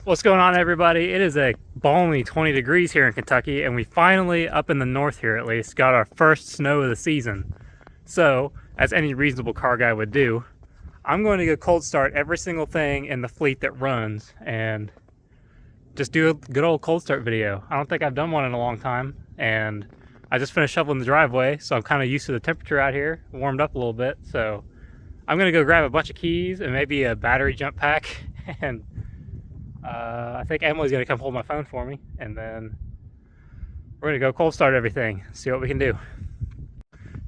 What's going on, everybody? It is a balmy 20 degrees here in Kentucky, and we finally, up in the north here at least, got our first snow of the season. So, as any reasonable car guy would do, I'm going to go cold start every single thing in the fleet that runs and just do a good old cold start video. I don't think I've done one in a long time, and I just finished shoveling the driveway, so I'm kind of used to the temperature out here, warmed up a little bit. So I'm going to go grab a bunch of keys and maybe a battery jump pack, and I think Emily's going to come hold my phone for me, and then we're going to go cold start everything, see what we can do.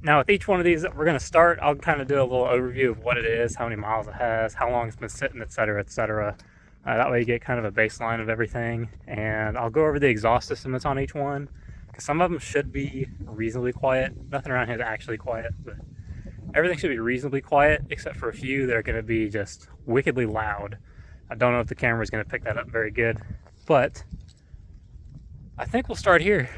Now, with each one of these that we're going to start, I'll kind of do a little overview of what it is, how many miles it has, how long it's been sitting, etc., etc. That way you get kind of a baseline of everything, and I'll go over the exhaust system that's on each one, because some of them should be reasonably quiet. Nothing around here is actually quiet, but everything should be reasonably quiet, except for a few that are going to be just wickedly loud. I don't know if the camera is going to pick that up very good, but I think we'll start here.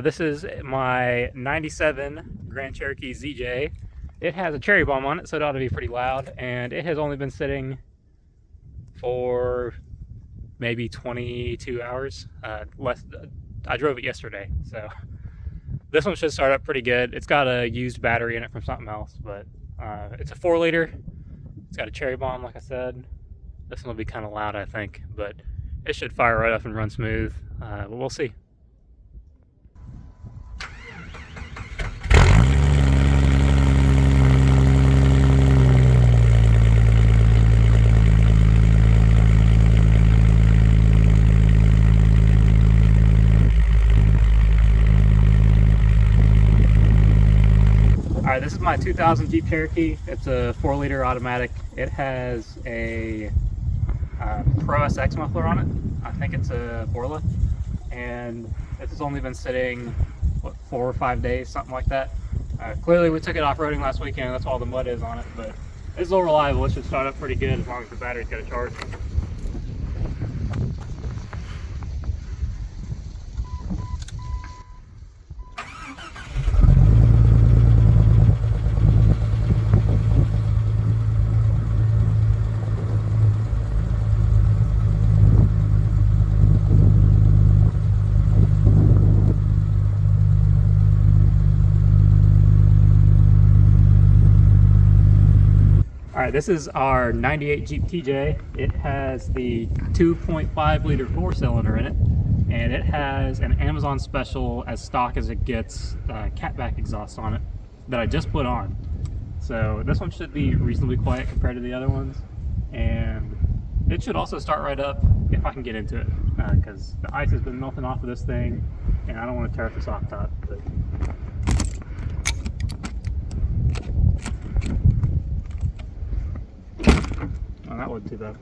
This is my 97 Grand Cherokee ZJ. It has a cherry bomb on it, so it ought to be pretty loud, and it has only been sitting for maybe 22 hours. I drove it yesterday, so this one should start up pretty good. It's got a used battery in it from something else, but it's a 4-liter. It's got a cherry bomb, like I said. This one will be kind of loud, I think, but it should fire right up and run smooth. But we'll see. Alright, this is my 2000 Jeep Cherokee. It's a 4-liter automatic. It has a Pro SX muffler on it. I think it's a Borla, and this has only been sitting, what, 4 or 5 days, something like that. Clearly we took it off-roading last weekend, that's all the mud is on it, but it's still reliable. It should start up pretty good as long as the battery's got a charge. Alright, this is our 98 Jeep TJ. It has the 2.5 liter 4-cylinder in it, and it has an Amazon special, as stock as it gets, catback exhaust on it that I just put on. So this one should be reasonably quiet compared to the other ones, and it should also start right up if I can get into it, because the ice has been melting off of this thing and I don't want to tear up the soft top. But oh, that wasn't too bad.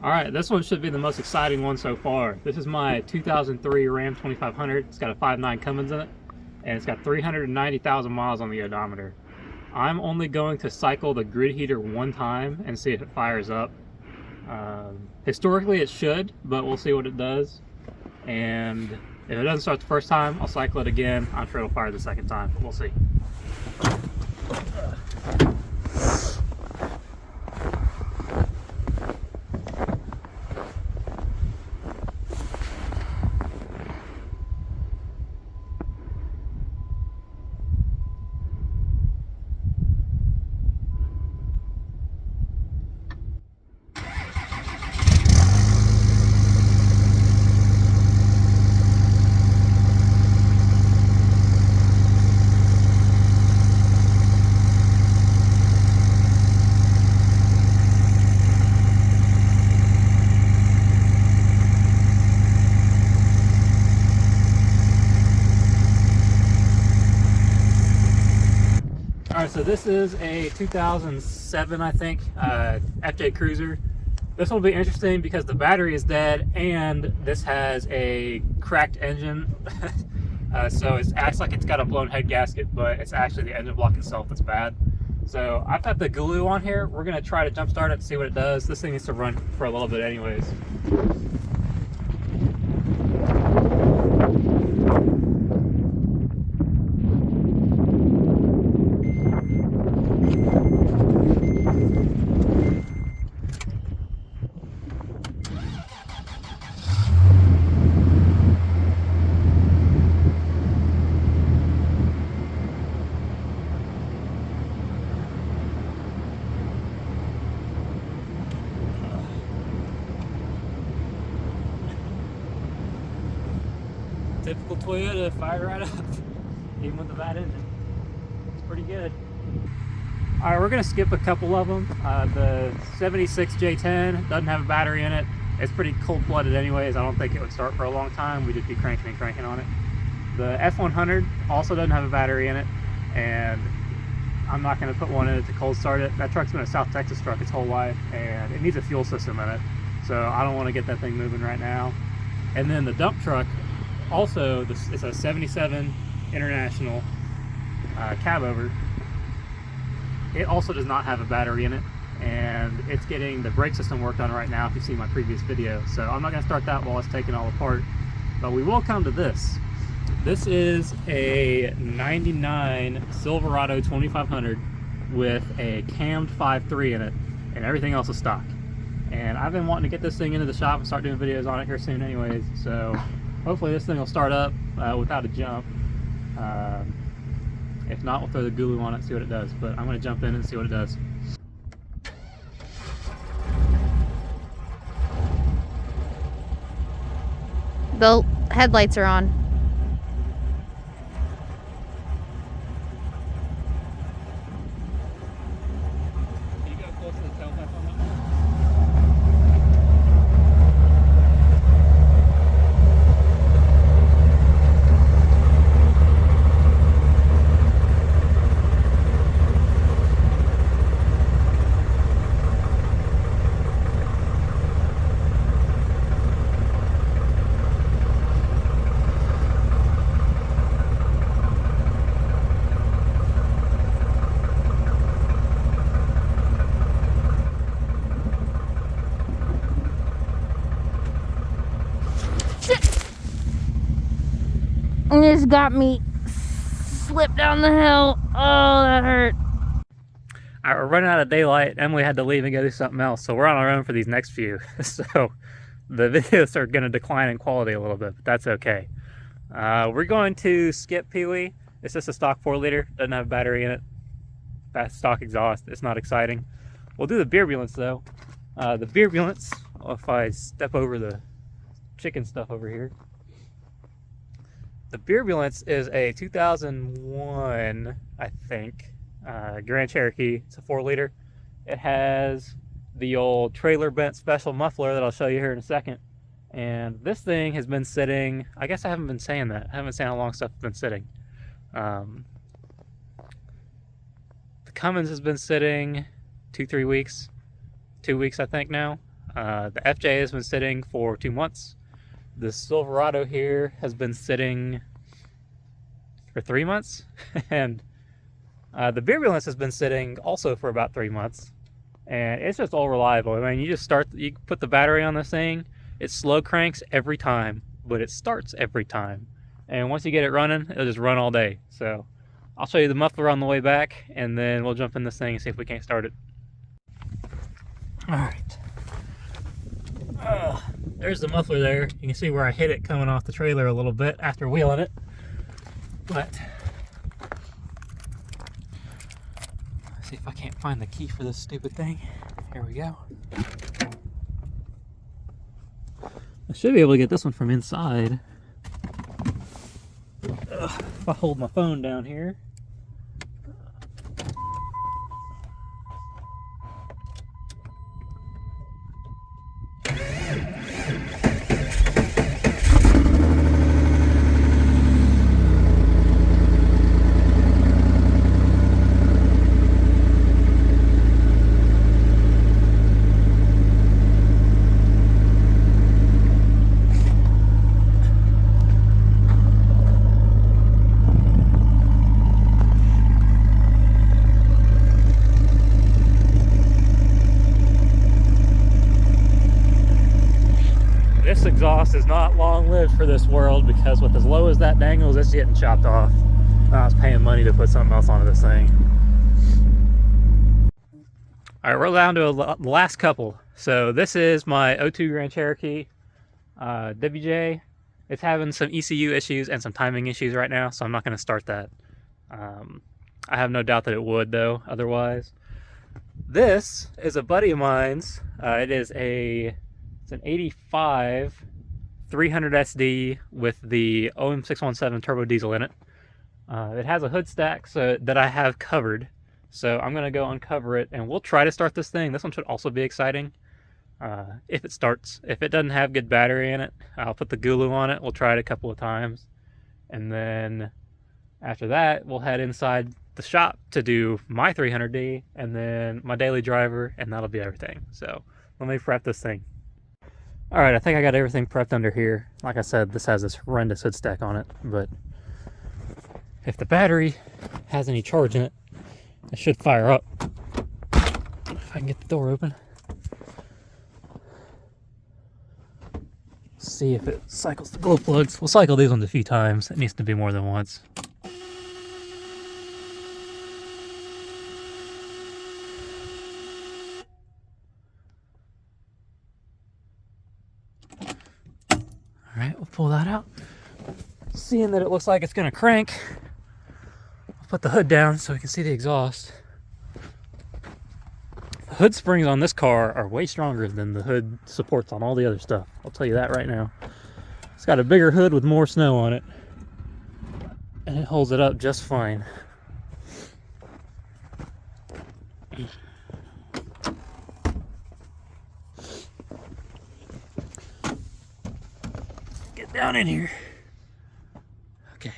Alright, this one should be the most exciting one so far. This is my 2003 Ram 2500. It's got a 5.9 Cummins in it, and it's got 390,000 miles on the odometer. I'm only going to cycle the grid heater one time and see if it fires up. Historically it should, but we'll see what it does. And if it doesn't start the first time, I'll cycle it again. I'm sure it'll fire the second time, but we'll see. Alright, so this is a 2007, I think, FJ Cruiser. This will be interesting because the battery is dead and this has a cracked engine. So it acts like it's got a blown head gasket, but it's actually the engine block itself that's bad. So I've got the glue on here. We're gonna try to jump start it and see what it does. This thing needs to run for a little bit anyways. Typical Toyota, fired right up, even with the bad engine. It's pretty good. All right, we're gonna skip a couple of them. The 76 J10 doesn't have a battery in it. It's pretty cold-blooded anyways. I don't think it would start for a long time. We'd just be cranking and cranking on it. The F100 also doesn't have a battery in it, and I'm not gonna put one in it to cold start it. That truck's been a South Texas truck its whole life, and it needs a fuel system in it. So I don't wanna get that thing moving right now. And then the dump truck, also, it's a 77 International cab over. It also does not have a battery in it, and it's getting the brake system worked on right now if you've seen my previous video. So I'm not going to start that while it's taken all apart, but we will come to this. This is a 99 Silverado 2500 with a cammed 5.3 in it, and everything else is stock. And I've been wanting to get this thing into the shop and start doing videos on it here soon anyways, so hopefully this thing will start up without a jump. If not, we'll throw the glue on it and see what it does. But I'm going to jump in and see what it does. The headlights are on. Can you go close to the tailpipe on that? And it's got me slipped down the hill. Oh, that hurt. All right, we're running out of daylight. Emily had to leave and go do something else, so we're on our own for these next few. So the videos are going to decline in quality a little bit, but that's okay. We're going to skip Pee-wee. It's just a stock 4-liter. Doesn't have a battery in it. Fast stock exhaust. It's not exciting. We'll do the Beerbulance though. The Beerbulance, if I step over the chicken stuff over here. The Beerbulance is a 2001, I think, Grand Cherokee. It's a 4-liter. It has the old trailer bent special muffler that I'll show you here in a second. And this thing has been sitting, I guess I haven't been saying that. I haven't been saying how long stuff has been sitting. The Cummins has been sitting 2-3 weeks. 2 weeks, I think now. The FJ has been sitting for 2 months. The Silverado here has been sitting for 3 months. And the Beerbulance has been sitting also for about 3 months. And it's just all reliable. I mean, you put the battery on this thing, it slow cranks every time, but it starts every time. And once you get it running, it'll just run all day. So I'll show you the muffler on the way back, and then we'll jump in this thing and see if we can't start it. All right. There's the muffler there. You can see where I hit it coming off the trailer a little bit after wheeling it. But let's see if I can't find the key for this stupid thing. Here we go. I should be able to get this one from inside. If I hold my phone down here. this exhaust is not long lived for this world, because with as low as that dangles, it's getting chopped off. I was paying money to put something else onto this thing. Alright, we're down to the last couple. So this is my 02 Grand Cherokee ZJ. It's having some ECU issues and some timing issues right now, so I'm not going to start that. I have no doubt that it would, though, otherwise. This is a buddy of mine's. It's an 85 300 SD with the OM617 turbo diesel in it. It has a hood stack that I have covered. So I'm going to go uncover it, and we'll try to start this thing. This one should also be exciting. If it starts. If it doesn't have good battery in it, I'll put the Gulu on it. We'll try it a couple of times. And then after that, we'll head inside the shop to do my 300D and then my daily driver, and that'll be everything. So let me prep this thing. All right, I think I got everything prepped under here. Like I said, this has this horrendous hood stack on it, but if the battery has any charge in it, it should fire up. If I can get the door open. See if it cycles the glow plugs. We'll cycle these ones a few times. It needs to be more than once. Alright, we'll pull that out. Seeing that it looks like it's going to crank, I'll put the hood down so we can see the exhaust. The hood springs on this car are way stronger than the hood supports on all the other stuff. I'll tell you that right now. It's got a bigger hood with more snow on it, and it holds it up just fine. Get down in here. Okay.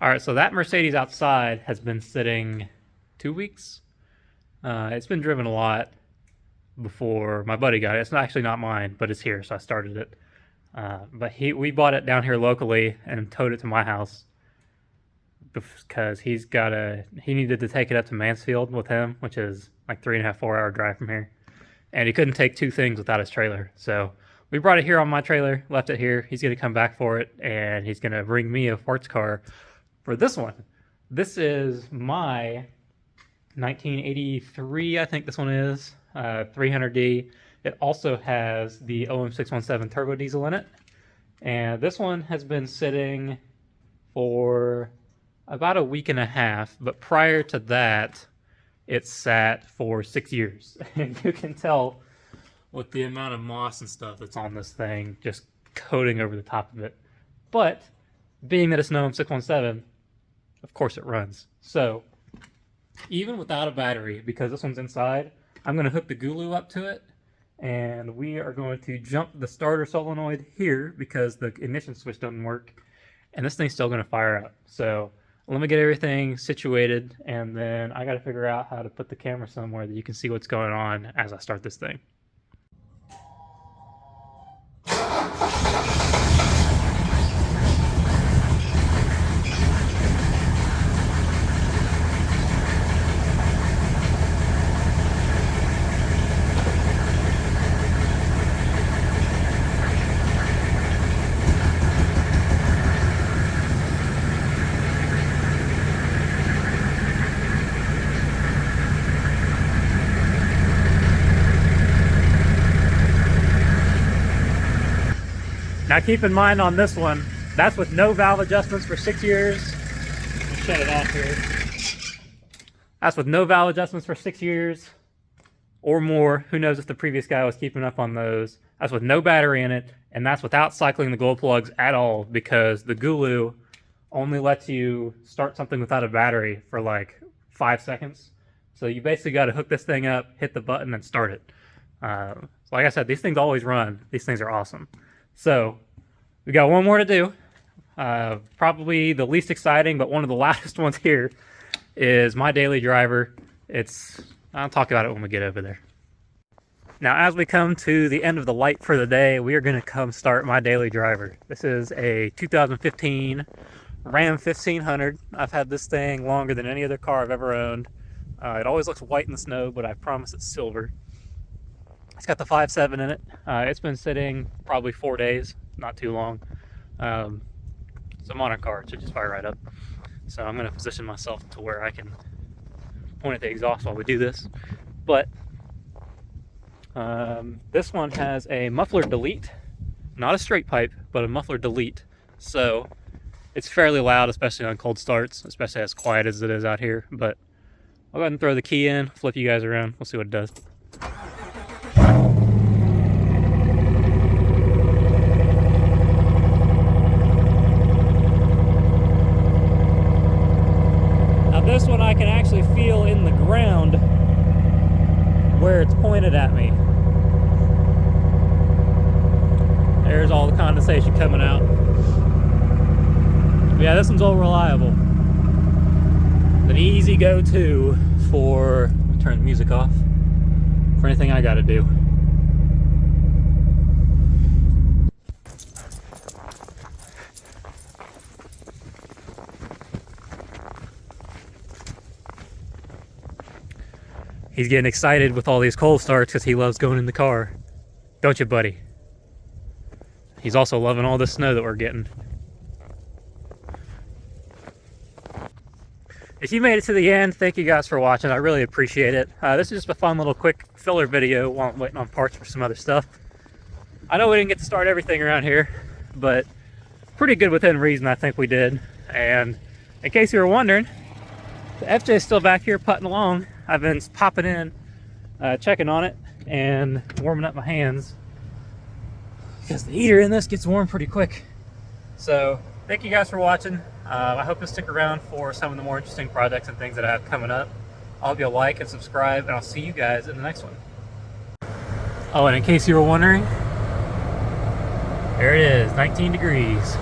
All right, so that Mercedes outside has been sitting 2 weeks. It's been driven a lot before my buddy got it. It's actually not mine, but it's here, so I started it. But we bought it down here locally and towed it to my house because he needed to take it up to Mansfield with him, which is like 3.5, 4-hour drive from here. And he couldn't take two things without his trailer. So we brought it here on my trailer, left it here. He's going to come back for it, and he's going to bring me a parts car for this one. This is my 1983, I think this one is, 300D. It also has the OM617 turbo diesel in it. And this one has been sitting for about a week and a half, but prior to that, it sat for 6 years. And you can tell with the amount of moss and stuff that's on this thing, just coating over the top of it. But being that it's an OM617, of course it runs. So even without a battery, because this one's inside, I'm going to hook the Gulu up to it, and we are going to jump the starter solenoid here because the ignition switch doesn't work, and this thing's still going to fire up. So let me get everything situated, and then I got to figure out how to put the camera somewhere that you can see what's going on as I start this thing. Now keep in mind on this one, that's with no valve adjustments for 6 years. Let me shut it off here. That's with no valve adjustments for 6 years or more. Who knows if the previous guy was keeping up on those. That's with no battery in it, and that's without cycling the glow plugs at all, because the Gulu only lets you start something without a battery for like 5 seconds. So you basically got to hook this thing up, hit the button, and start it. Like I said, these things always run. These things are awesome. So we got one more to do. Probably the least exciting, but one of the loudest ones here is my daily driver. I'll talk about it when we get over there. Now, as we come to the end of the light for the day, we are going to come start my daily driver. This is a 2015 Ram 1500. I've had this thing longer than any other car I've ever owned. It always looks white in the snow, but I promise it's silver. It's got the 5.7 in it. It's been sitting probably 4 days, not too long. It's a modern car, it should just fire right up. So I'm going to position myself to where I can point at the exhaust while we do this. But this one has a muffler delete, not a straight pipe, but a muffler delete. So it's fairly loud, especially on cold starts, especially as quiet as it is out here. But I'll go ahead and throw the key in, flip you guys around, we'll see what it does. This one I can actually feel in the ground where it's pointed at me. There's all the condensation coming out. But yeah, this one's all reliable. An easy go-to for, let me turn the music off, for anything I gotta do. He's getting excited with all these cold starts because he loves going in the car. Don't you, buddy? He's also loving all the snow that we're getting. If you made it to the end, thank you guys for watching. I really appreciate it. This is just a fun little quick filler video while I'm waiting on parts for some other stuff. I know we didn't get to start everything around here, but pretty good within reason I think we did. And in case you were wondering, the FJ is still back here putting along. I've been popping in, checking on it, and warming up my hands because the heater in this gets warm pretty quick. So thank you guys for watching. I hope you'll stick around for some of the more interesting projects and things that I have coming up. I hope you'll like and subscribe, and I'll see you guys in the next one. Oh, and in case you were wondering, there it is, 19 degrees.